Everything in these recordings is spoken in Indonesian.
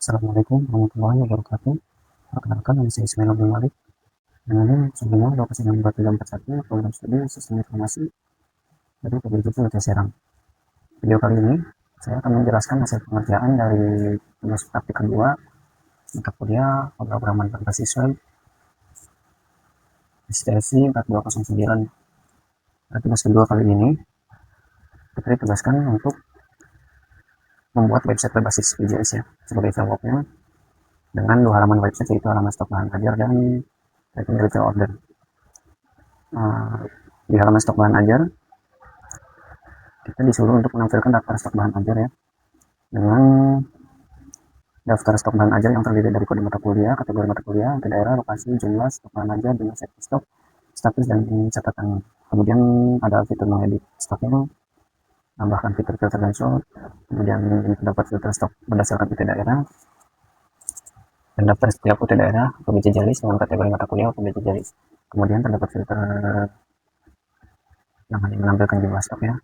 Assalamualaikum warahmatullahi wabarakatuh. Perkenalkan, nama saya Ismail Abdul Malik. Dan ini sebelumnya Bapak sedang membuat 341 program studi Sistem Informasi dari PBJP UT Serang. Video kali ini saya akan menjelaskan hasil pengerjaan dari tugas praktik kedua mata kuliah pemrograman berbasis web STSI 4209. Tugas kedua kali ini kita ditugaskan untuk membuat website berbasis VJS ya, sebagai frameworknya dengan dua halaman website, yaitu halaman stok bahan ajar dan tracking delivery order. Di halaman stok bahan ajar kita disuruh untuk menampilkan daftar stok bahan ajar ya, dengan daftar stok bahan ajar yang terdiri dari kode mata kuliah, kategori mata kuliah, untuk daerah, lokasi, jumlah stok bahan ajar, jumlah set stok, status, dan catatan. Kemudian ada fitur mengedit stoknya, tambahkan fitur filter dan sort. Kemudian terdapat filter stok berdasarkan UT daerah, dan daftar setiap UT daerah PBJ Jalis dengan kategori mata kuliah PBJ Jalis. Kemudian terdapat filter yang hanya menampilkan jumlah stok ya.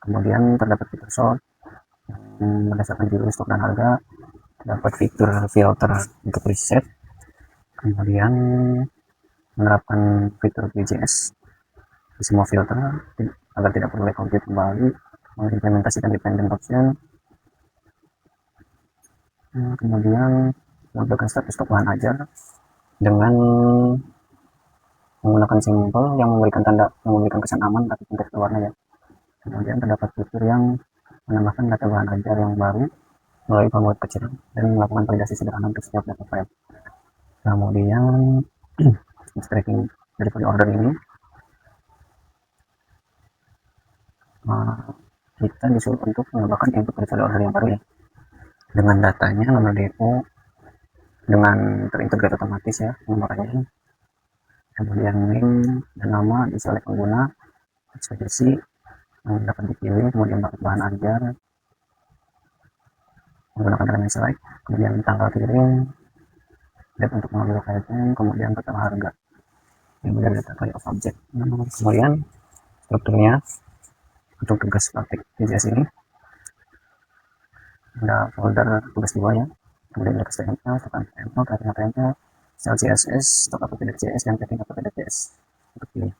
Kemudian terdapat fitur sort berdasarkan judul, stok, dan harga. Dapat fitur filter untuk preset. Kemudian menerapkan fitur VJS di semua filter agar tidak perlu compute kembali. Mengimplementasikan dependent option. Kemudian menampilkan status stok bahan ajar dengan menggunakan simbol yang memberikan kesan aman tapi teks berwarna ya. Kemudian terdapat fitur yang menambahkan data bahan ajar yang baru melalui formulir kecil dan melakukan validasi sederhana untuk setiap data file. Kemudian tracking delivery order ini kita disuruh untuk menambahkan input delivery order yang baru ya, dengan datanya nomor DO dengan terintegrasi otomatis ya nomornya. Kemudian name dan nama diisi oleh pengguna, ekspedisi dapat dipilih, kemudian bahan ajar menggunakan element select, kemudian tanggal kirim, date untuk mengambil item, kemudian total harga, kemudian data type of object. Kemudian strukturnya untuk tugas praktik VJS ini ada folder tugas 2 ya, kemudian ada HTML, stok HTML, tracking HTML, style CSS, stok app.js, dan tracking app.js untuk pilih.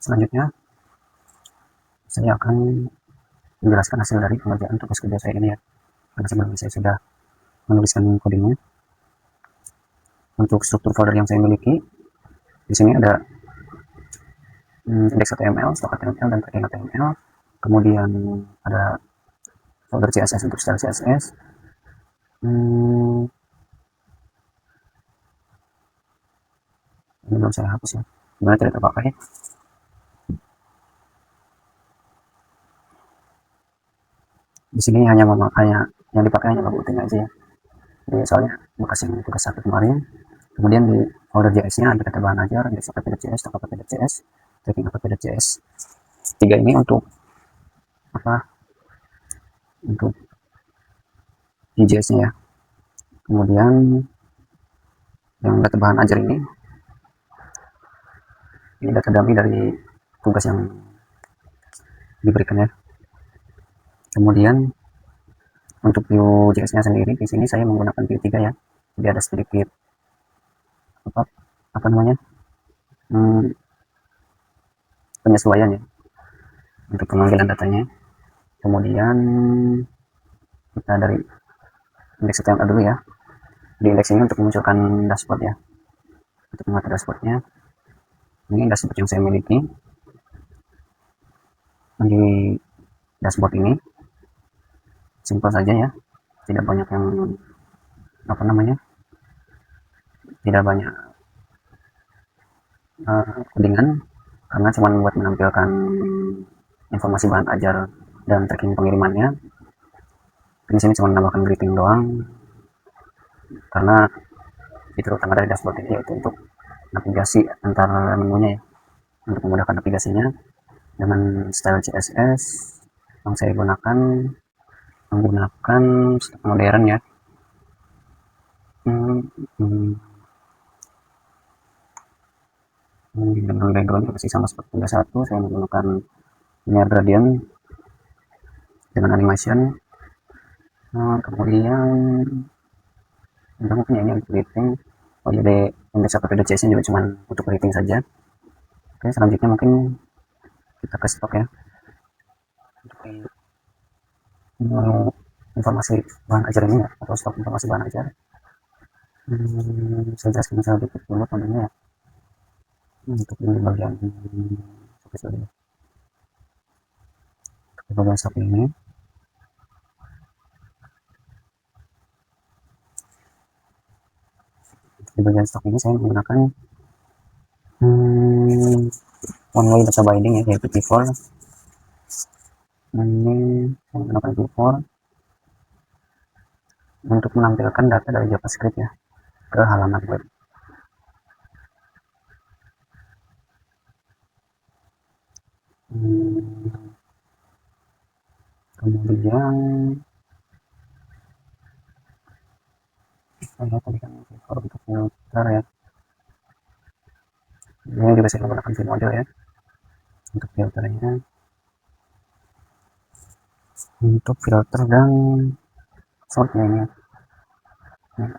Selanjutnya saya akan menjelaskan hasil dari pengerjaan tugas kerja saya ini ya, karena sebelumnya saya sudah menuliskan codingnya. Untuk struktur folder yang saya miliki, di sini ada index HTML, stok HTML, dan tracking HTML. Kemudian ada folder CSS untuk style CSS. Ini belum saya hapus ya, sebenarnya tidak terpakai. Di sini hanya yang dipakai hanya logo utama aja ya. Jadi soalnya bekas yang tugas satu kemarin. Kemudian di folder JS-nya ada data bahan ajar, index app.js, stok app.js, tracking app.js. Tiga ini untuk apa? Untuk JS-nya ya. Kemudian yang data bahan ajar ini data dummy dari tugas yang diberikan ya. Kemudian untuk view JS-nya sendiri, di sini saya menggunakan view 3 ya. Jadi ada sedikit apa namanya penyesuaian ya untuk pemanggilan datanya. Kemudian kita dari indeks HTML dulu ya. Di indeks ini untuk memunculkan dashboard ya, untuk mengatur dashboardnya. Ini dashboard yang saya miliki. Di dashboard ini simpel saja ya, tidak banyak yang tidak banyak codingan, karena cuma buat menampilkan informasi bahan ajar dan tracking pengirimannya. Di sini cuma menambahkan greeting doang, karena fitur utama dari dashboard ini yaitu untuk navigasi antar menunya ya, untuk memudahkan navigasinya. Dengan style CSS yang saya gunakan menggunakan stok modern ya. Dengan background masih sama seperti tugas 1, saya menggunakan linear gradient. dengan animation. Kemudian udah mungkin ini untuk rating. Jadi untuk seperti DCS juga cuma untuk rating saja. Oke, selanjutnya mungkin kita ke stok ya, untuk informasi bahan ajar ini ya, atau stok informasi bahan ajar. Saya jelaskan sedikit dulu kontennya ya. Untuk ini bagian stok ini, di bagian stok ini saya menggunakan one way data binding ya, yaitu P4. Ini saya menggunakan P4 untuk menampilkan data dari JavaScript ya ke halaman web. Kemudian saya tadi kan untuk filter ya, ini juga saya menggunakan ViewModel ya untuk filternya, untuk filter dan sortnya ini ya.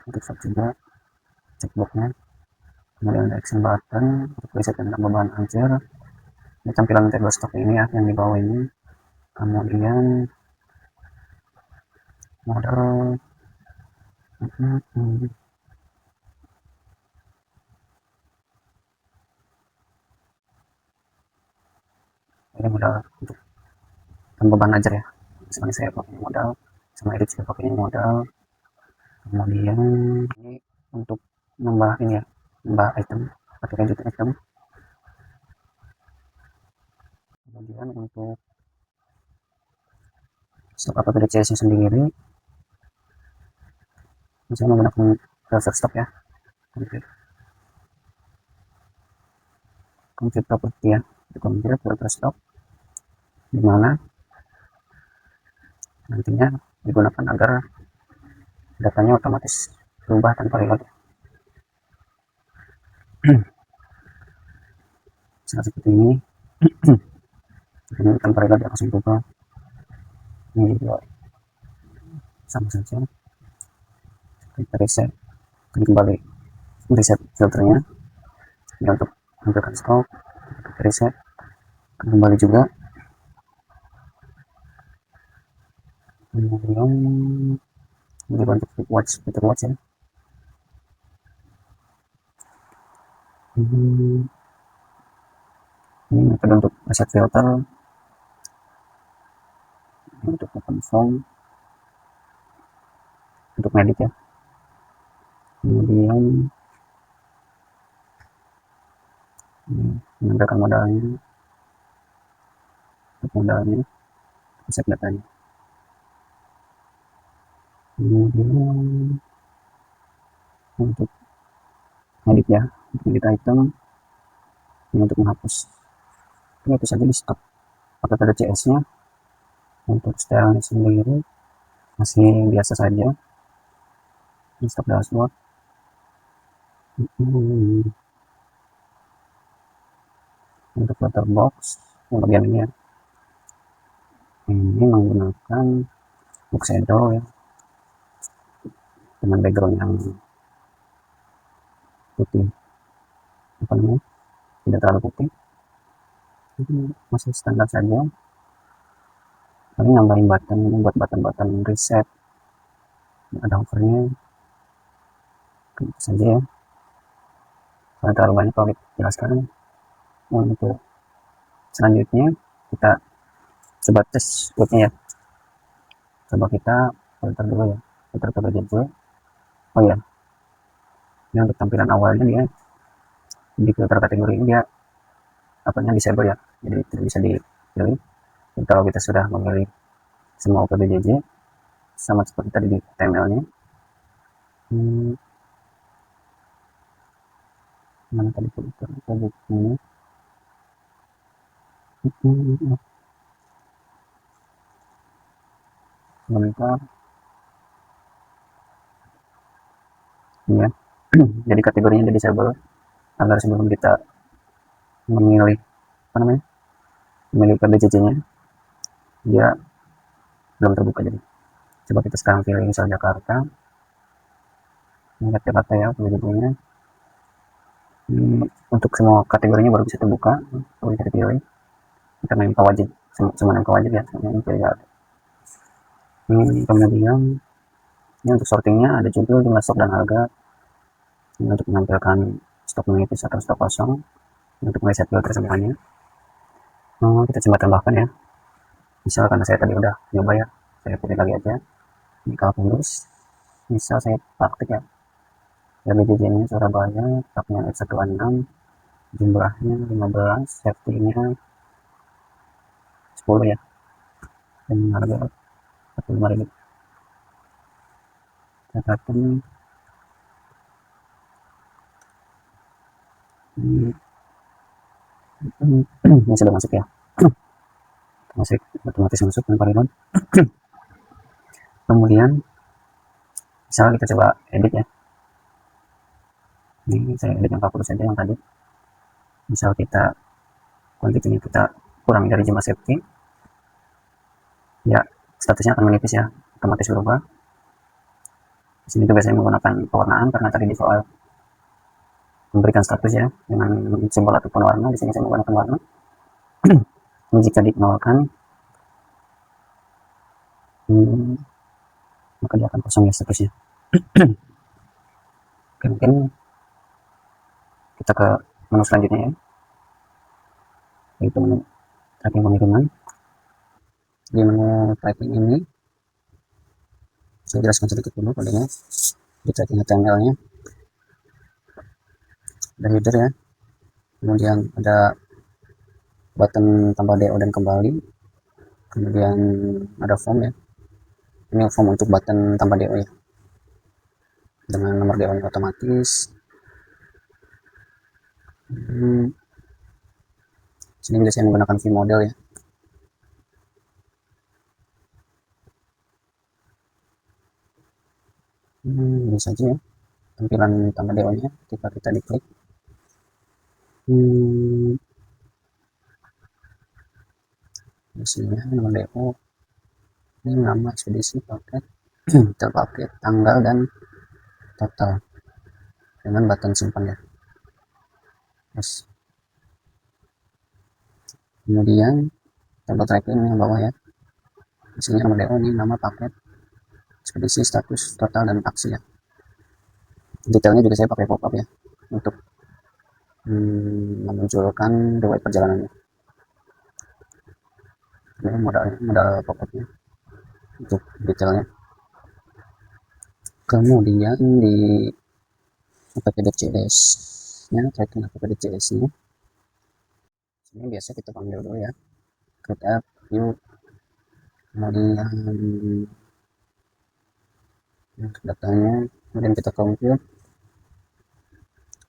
Untuk sort juga checkboxnya. Kemudian ada action button untuk preset dan tambah bahan ajar. Ini tampilan table stok ini ya yang di bawah ini. Kemudian model ini modal untuk tambah bahan ajar ya, misalnya saya pakai modal sama edit juga pakai modal. Kemudian ini untuk nambah ini ya, nambah item pakai lanjut item. Kemudian untuk stok apa dari CS nya sendiri, saya menggunakan browser stok ya, complete property ya, di complete browser stok, dimana nantinya digunakan agar datanya otomatis berubah tanpa reload. Seperti ini. Ini tanpa reload ya, langsung berubah. Ini juga sama saja. Kita reset, kembali reset filternya ini untuk tampilkan stok. Kita reset, kembali juga. Kemudian ini untuk fitur watch ya. Ini metode untuk reset filter, untuk open form, untuk medit ya. Kemudian menambahkan modalnya, untuk modalnya, set datanya. Kemudian untuk edit ya, untuk edit item, ini untuk menghapus. Ini itu saja di stop apakah ada CS nya. Untuk stylenya sendiri masih biasa saja, di stop dashboard. Untuk filter box yang bagian ini ya, ini menggunakan box shadow ya, dengan background yang putih, apa namanya, tidak terlalu putih. Ini masih standar saja, paling nambahin button ini buat button reset, ada hovernya, gitu saja ya, karena terlalu banyak kalau dijelaskan. Untuk selanjutnya kita coba tes code-nya ya. Coba kita filter dulu ya, filter PBJJ. Oh ya, ini untuk tampilan awalnya dia di filter kategori ini dia apanya disable ya, jadi tidak bisa dipilih. Jadi kalau kita sudah memilih semua PBJJ sama seperti tadi di HTML nya, mana tadi filter ini, sebentar ini ya. Jadi kategorinya di disable agar sebelum kita memilih apa namanya, memilih PBJJ nya dia belum terbuka. Jadi coba kita sekarang pilih misal Jakarta, lihat Jakarta ya judulnya. Untuk semua kategorinya baru bisa terbuka, baru bisa dipilih karena yang wajib, cuma yang wajib ya, yang pilih ya. Kemudian ini untuk sortingnya ada judul, jumlah stok dan harga. Ini untuk menampilkan stok menipis atau stok kosong, untuk melihat filter semuanya. Kita coba tambahkan ya, misal karena saya tadi udah nyoba ya, saya pilih lagi aja ini kalkulus, misal saya praktik ya, BJJ-nya Surabaya, stoknya F116, jumlahnya 15, safety-nya 10 ya, dan harga 45.000. Catatan ini sudah masuk ya, masuk otomatis masuk tanpa reload. Kemudian misalnya kita coba edit ya, ini saya edit yang 40 saja yang tadi. Misal kita kuantitinya kita kurang dari jumlah safety ya, statusnya akan menipis ya, otomatis berubah. Di sini juga saya menggunakan pewarnaan karena tadi di soal memberikan status ya dengan simbol ataupun warna. Di sini saya menggunakan warna. Ini jika dinolkan, maka dia akan kosong ya statusnya. Oke, mungkin kita ke menu selanjutnya ya, yaitu menu tracking pengiriman. Di menu tracking ini saya jelaskan sedikit dulu kodenya. Di tracking HTML-nya ada header ya, kemudian ada button tambah DO dan kembali, kemudian ada form ya, ini form untuk button tambah DO ya, dengan nomor DO nya otomatis. Sini juga saya menggunakan view model ya. Ini saja ya tampilan tambah DO nya ketika kita diklik. Isinya nomor DO, ini nama ekspedisi, paket, detail paket, tanggal dan total, dengan button simpan ya. Terus kemudian total tracking yang bawah ya, isinya nomor DO, ini nama paket, ekspedisi, status, total, dan aksi ya. Detailnya juga saya pakai pop-up ya untuk memunculkan riwayat perjalanannya. Ini modal pop-upnya untuk detailnya. Kemudian di app.js nya, tracking app.js nya, ini biasa kita panggil dulu ya, create app, view, kemudian datanya, kemudian kita compute.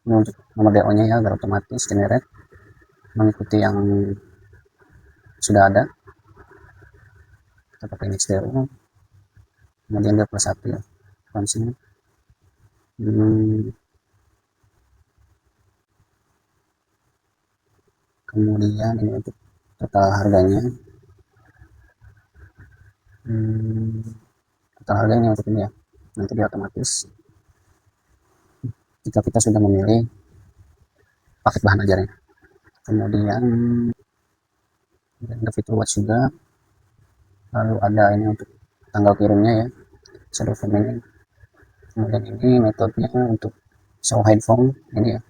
Ini untuk nomor DO nya ya, agar otomatis generate mengikuti yang sudah ada. Kita pakai index DO, kemudian dia plus 1 ya function. Kemudian ini untuk total harganya, total harganya untuk ini ya, nanti dia otomatis jika kita sudah memilih paket bahan ajarnya. Kemudian ada fitur watch juga, lalu ada ini untuk tanggal kirimnya ya, shadow form ini. Kemudian ini metodenya untuk show hide form ini ya,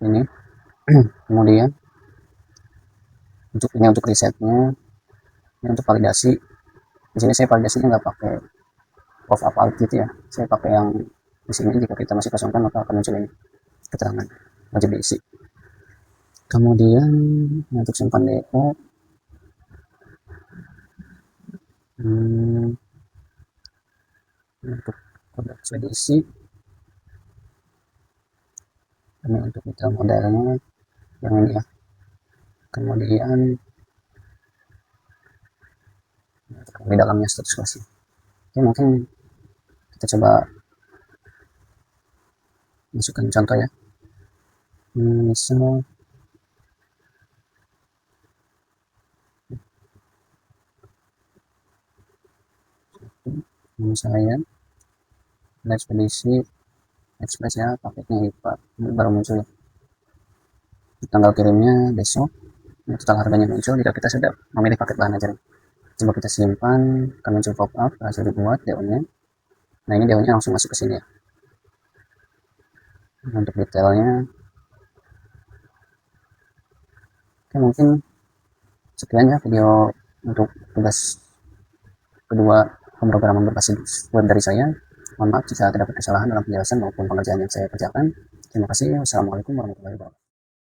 ini. Kemudian untuk ini untuk resetnya, ini untuk validasi. Di sini saya validasinya nggak pakai pop up out gitu ya, saya pakai yang di sini. Jika kita masih kosongkan maka akan muncul ini keterangan wajib diisi. Kemudian untuk simpan DO, untuk kode ekspedisi, ini untuk detail modelnya yang ini ya. Kemudian di dalamnya status kelasnya. Oke, mungkin kita coba masukkan contoh ya. Misal saya ekspedisi express ya, paketnya IPA ini baru muncul ya. Tanggal kirimnya besok. Setelah harganya muncul, jika kita sudah memilih paket bahan ajar, coba kita simpan, akan muncul pop up berhasil dibuat DO-nya. Nah, ini DO-nya langsung masuk ke sini ya. Untuk detailnya, oke, mungkin sekian ya video untuk tugas kedua pemrograman berbasis web dari saya. Mohon maaf jika terdapat kesalahan dalam penjelasan maupun pengerjaan yang saya kerjakan. Terima kasih. Wassalamualaikum warahmatullahi wabarakatuh.